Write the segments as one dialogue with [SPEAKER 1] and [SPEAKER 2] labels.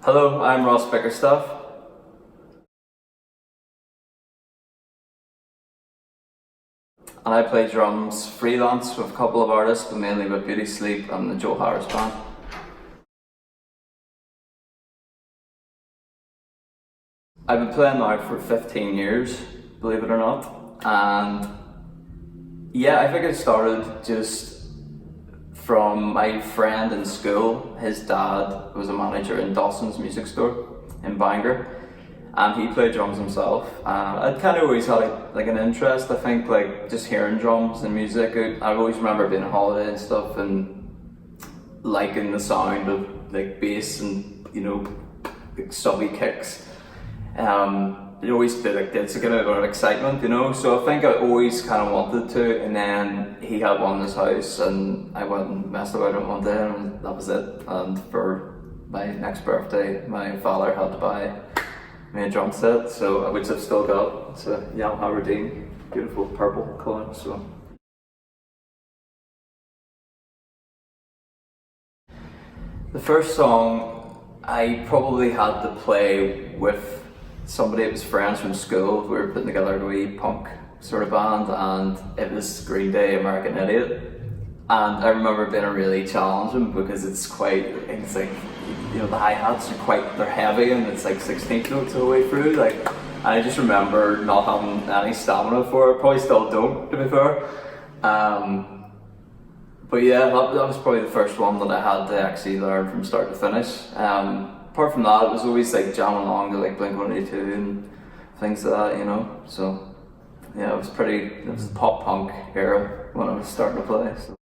[SPEAKER 1] Hello, I'm Ross Bickerstaff. And I play drums freelance with a couple of artists, but mainly with Beauty Sleep and the Joe Harris Band. I've been playing now for 15 years, believe it or not. And yeah, I think it started just from my friend in school. His dad was a manager in Dawson's music store in Bangor, and he played drums himself. I'd kind of always had an interest. I think like just hearing drums and music. I always remember being on holiday and stuff and liking the sound of like bass and like subby kicks. It always did it's a kind of excitement. So I think I always kind of wanted to, and then he had one in his house, and I went and messed about it one day, and that was it. And for my next birthday, my father had to buy me a drum set, so which I've still got. It's a Yamaha Redeem, beautiful purple colour. So the first song I probably had to play with somebody. It was friends from school. We were putting together a wee punk sort of band, and it was Green Day, American Idiot. And I remember being really challenging because it's like the hi-hats they're heavy, and it's like 16th notes all the way through. Like, I just remember not having any stamina for it. Probably still don't, to be fair. But yeah, that was probably the first one that I had to actually learn from start to finish. Apart from that, it was always like jamming along to like Blink-182 and things like that, So yeah, it was the pop punk era when I was starting to play. So.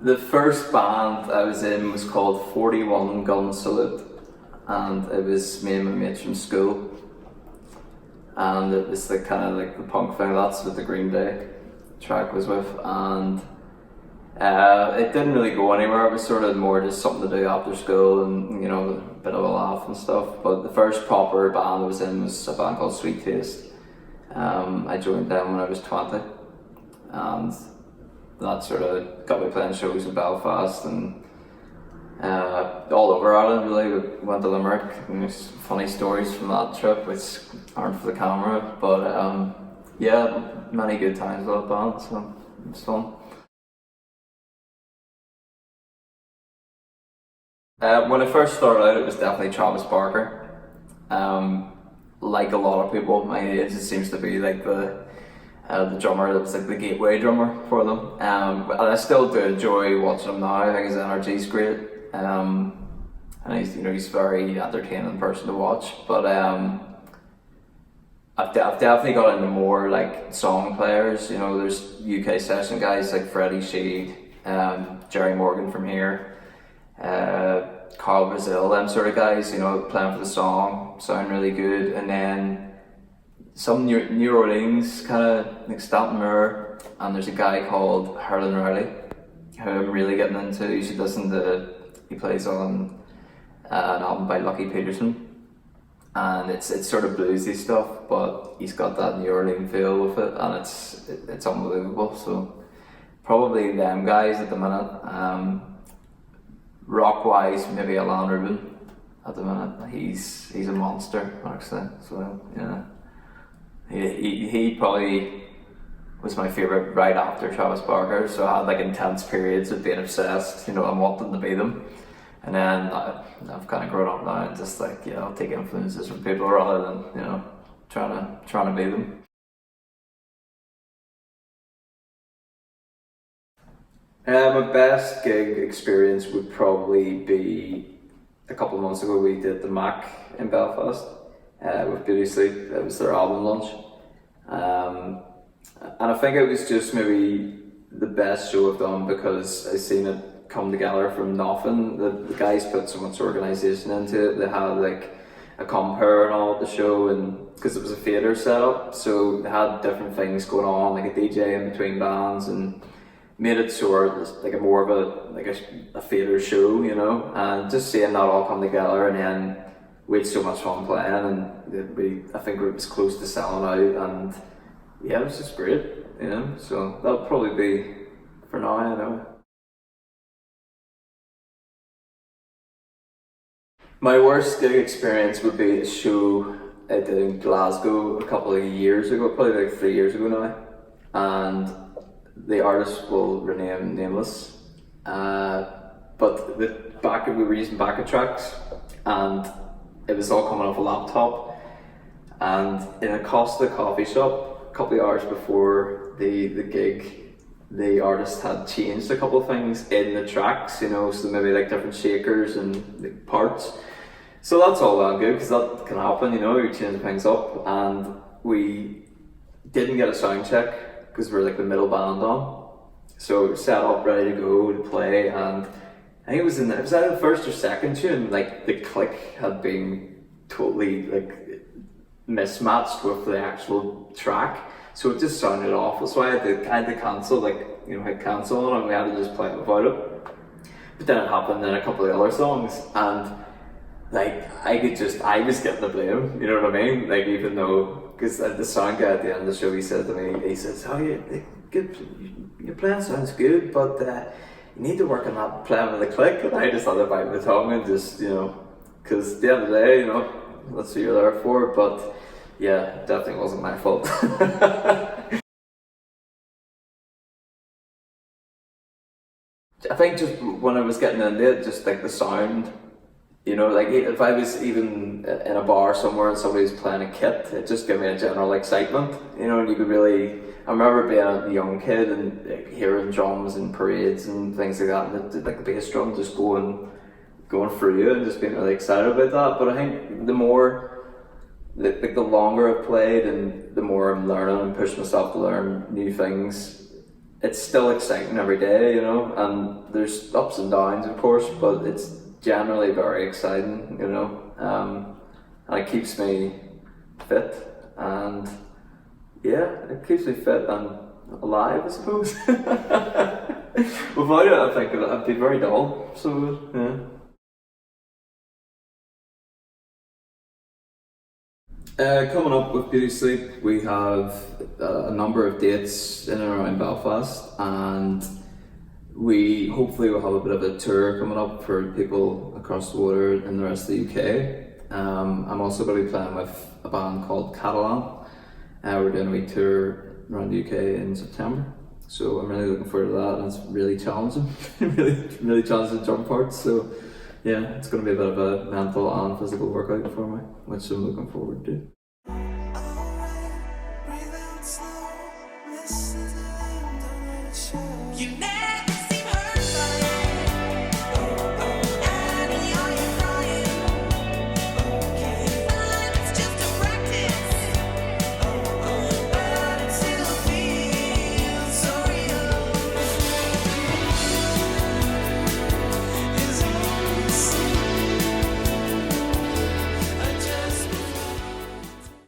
[SPEAKER 1] The first band I was in was called 41 Gun Salute, and it was me and my mates from school. And it was like kind of like the punk thing. That's what the Green Day track was with, and it didn't really go anywhere. It was sort of more just something to do after school, and a bit of a laugh and stuff. But the first proper band I was in was a band called Sweet Taste. I joined them when I was 20, and that sort of got me playing shows in Belfast and all over Ireland. Really, we went to Limerick, and there's funny stories from that trip which aren't for the camera, but yeah, many good times with that band, so it was fun. When I first started out, it was definitely Travis Barker. Like a lot of people my age, it seems to be like the drummer that was like the gateway drummer for them. And I still do enjoy watching him now. I think his energy's great. And he's very entertaining person to watch. But I've definitely got into more like song players. There's UK session guys like Freddie Sheed, Jerry Morgan from here, Carl Brazil, them sort of guys. Playing for the song, sound really good. And then some New Orleans kind of like Stanton Moore, and there's a guy called Harlan Riley who I'm really getting into. You should listen to. He plays on an album by Lucky Peterson, and it's sort of bluesy stuff, but he's got that New Orleans feel with it, and it's unbelievable. So probably them guys at the minute. Rock wise, maybe Alan Rubin at the minute. He's a monster actually. So yeah. He probably was my favourite right after Travis Barker, so I had like intense periods of being obsessed, and wanting to be them. And then I've kind of grown up now and just like, I'll take influences from people rather than, trying to be them. My best gig experience would probably be a couple of months ago. We did the Mac in Belfast with Beauty Sleep. It was their album launch, and I think it was just maybe the best show I've done because I seen it come together from nothing. The guys put so much organisation into it. They had like a compere and all at the show, and because it was a theatre setup, so they had different things going on, like a DJ in between bands, and made it sort of like more of a theatre show, and just seeing that all come together, and then we had so much fun playing, and I think it was close to selling out, and yeah, it was just great, so that'll probably be for now, My worst gig experience would be a show I did in Glasgow a couple of years ago, probably like 3 years ago now, and the artist will remain nameless. But we were using backup tracks, and it was all coming off a laptop. And in a Costa coffee shop, a couple of hours before the gig, the artist had changed a couple of things in the tracks, so maybe like different shakers and like parts. So that's all well and good, because that can happen, you're changing things up. And we didn't get a sound check because we're like the middle band on. So we were set up, ready to go to play, and I think it was either the first or second tune, like the click had been totally like mismatched with the actual track. So it just sounded awful. So I had to cancel, hit cancel on it, and we had to just play it without it. But then it happened in a couple of other songs, and I was getting the blame, you know what I mean? Like, even though, because the sound guy at the end of the show, he said to me, he says, "Oh, your playing sounds good, but you need to work on that playing with the click." And I just had to bite my tongue and just, because at the end of the day, that's what you're there for. But yeah, definitely wasn't my fault. I think just when I was getting into it, just like the sound, like if I was even in a bar somewhere and somebody was playing a kit, it just gave me a general excitement, and you could really, I remember being a young kid and like, hearing drums and parades and things like that, and like the bass drum just going through you and just being really excited about that. But I think the longer I've played and the more I'm learning and push myself to learn new things, it's still exciting every day, and there's ups and downs, of course, but it's generally very exciting, and it keeps me fit, and yeah, it keeps me fit and alive, I suppose. Without it, I think I'd be very dull, so yeah. Coming up with Beauty Sleep, we have a number of dates in and around Belfast, and we hopefully will have a bit of a tour coming up for people across the water in the rest of the UK. I'm also going to be playing with a band called Catalan. We're doing a wee tour around the UK in September, so I'm really looking forward to that, and it's really challenging, really challenging drum parts. So yeah, it's going to be a bit of a mental and physical workout for me, which I'm looking forward to.